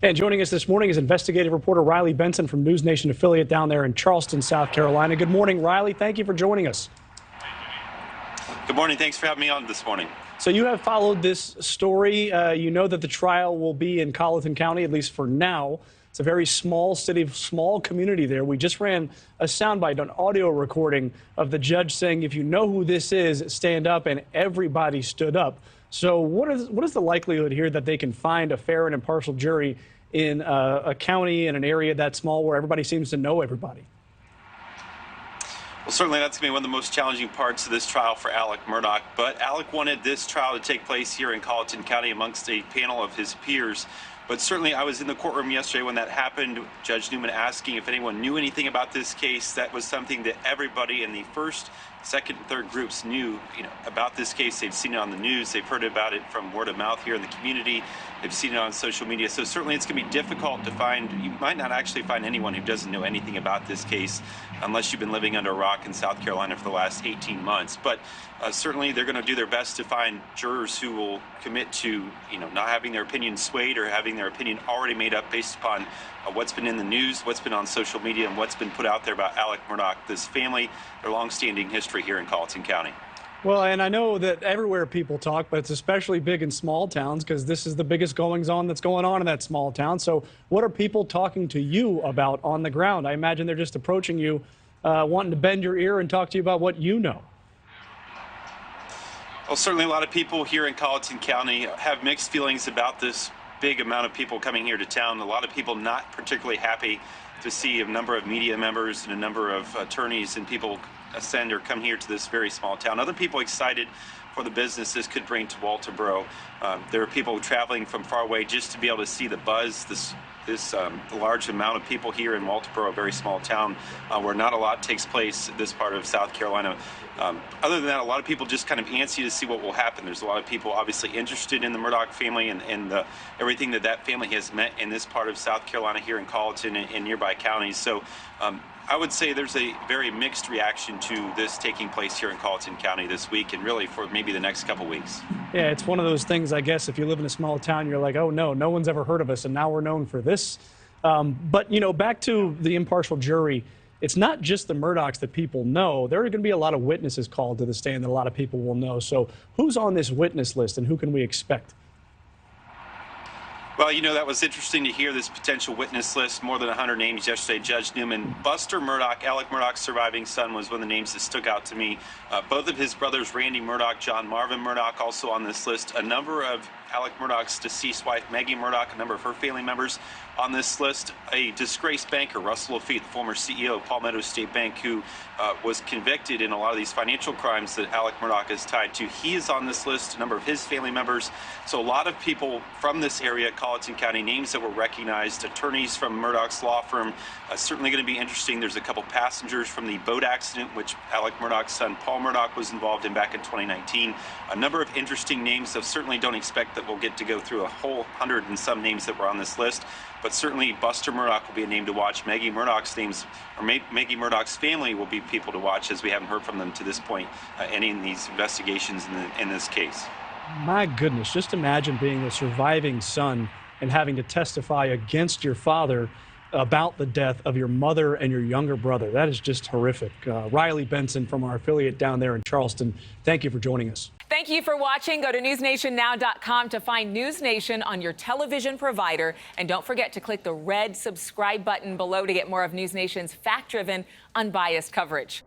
And joining us this morning is investigative reporter Riley Benson from NewsNation affiliate down there in Charleston, South Carolina. Good morning, Riley. Thank you for joining us. Good morning. Thanks for having me on this morning. So you have followed this story. You know that the trial will be in Colleton County, at least for now. It's a very small city, small community there. We just ran a soundbite, an audio recording of the judge saying, if you know who this is, stand up, and everybody stood up. So what is the likelihood here that they can find a fair and impartial jury in a county in an area that small where everybody seems to know everybody? Well, certainly that's going to be one of the most challenging parts of this trial for Alec Murdaugh. But Alec wanted this trial to take place here in Colleton County amongst a panel of his peers. But certainly I was in the courtroom yesterday when that happened, Judge Newman asking if anyone knew anything about this case. That was something that everybody in the first, second, and third groups knew, about this case. They've seen it on the news. They've heard about it from word of mouth here in the community. They've seen it on social media. So certainly it's going to be difficult to find. You might not actually find anyone who doesn't know anything about this case unless you've been living under a rock in South Carolina for the last 18 months. But certainly they're going to do their best to find jurors who will commit to, not having their opinion swayed or having their opinion already made up based upon what's been in the news, what's been on social media, and what's been put out there about Alec Murdaugh, this family, their long-standing history here in Colleton County. Well, and I know that everywhere people talk, but it's especially big in small towns because this is the biggest goings-on that's going on in that small town. So what are people talking to you about on the ground? I imagine they're just approaching you, wanting to bend your ear and talk to you about what you know. Well, certainly a lot of people here in Colleton County have mixed feelings about this big amount of people coming here to town. A lot of people not particularly happy to see a number of media members and a number of attorneys and people ascend or come here to this very small town. Other people excited for the business this could bring to Walterboro. There are people traveling from far away just to be able to see the buzz, this large amount of people here in Walterboro, a very small town where not a lot takes place in this part of South Carolina. Other than that, a lot of people just kind of antsy to see what will happen. There's a lot of people obviously interested in the Murdaugh family and everything that family has meant in this part of South Carolina here in Colleton and nearby counties. So I would say there's a very mixed reaction to this taking place here in Colleton County this week and really for maybe the next couple weeks. Yeah, it's one of those things, I guess, if you live in a small town, you're like, oh, no one's ever heard of us, and now we're known for this. But, back to the impartial jury, it's not just the Murdaughs that people know. There are going to be a lot of witnesses called to the stand that a lot of people will know. So who's on this witness list, and who can we expect? Well, that was interesting to hear this potential witness list, more than 100 names yesterday. Judge Newman, Buster Murdaugh, Alec Murdaugh's surviving son, was one of the names that stuck out to me. Both of his brothers, Randy Murdaugh, John Marvin Murdaugh, also on this list. A number of Alec Murdaugh's deceased wife, Maggie Murdaugh, a number of her family members on this list. A disgraced banker, Russell Lafitte, the former CEO of Palmetto State Bank, who was convicted in a lot of these financial crimes that Alec Murdaugh is tied to. He is on this list, a number of his family members. So a lot of people from this area, Colleton County, names that were recognized, attorneys from Murdaugh's law firm. Certainly going to be interesting. There's a couple passengers from the boat accident, which Alec Murdaugh's son, Paul Murdaugh, was involved in back in 2019. A number of interesting names that certainly don't expect that we'll get to go through a whole 100 and some names that were on this list. But certainly Buster Murdaugh will be a name to watch. Maggie Murdaugh's names, or Maggie Murdaugh's family, will be people to watch, as we haven't heard from them to this point, any in these investigations in this case. My goodness, just imagine being a surviving son and having to testify against your father about the death of your mother and your younger brother. That is just horrific. Riley Benson from our affiliate down there in Charleston, thank you for joining us. Thank you for watching. Go to newsnationnow.com to find NewsNation on your television provider. And don't forget to click the red subscribe button below to get more of NewsNation's fact-driven, unbiased coverage.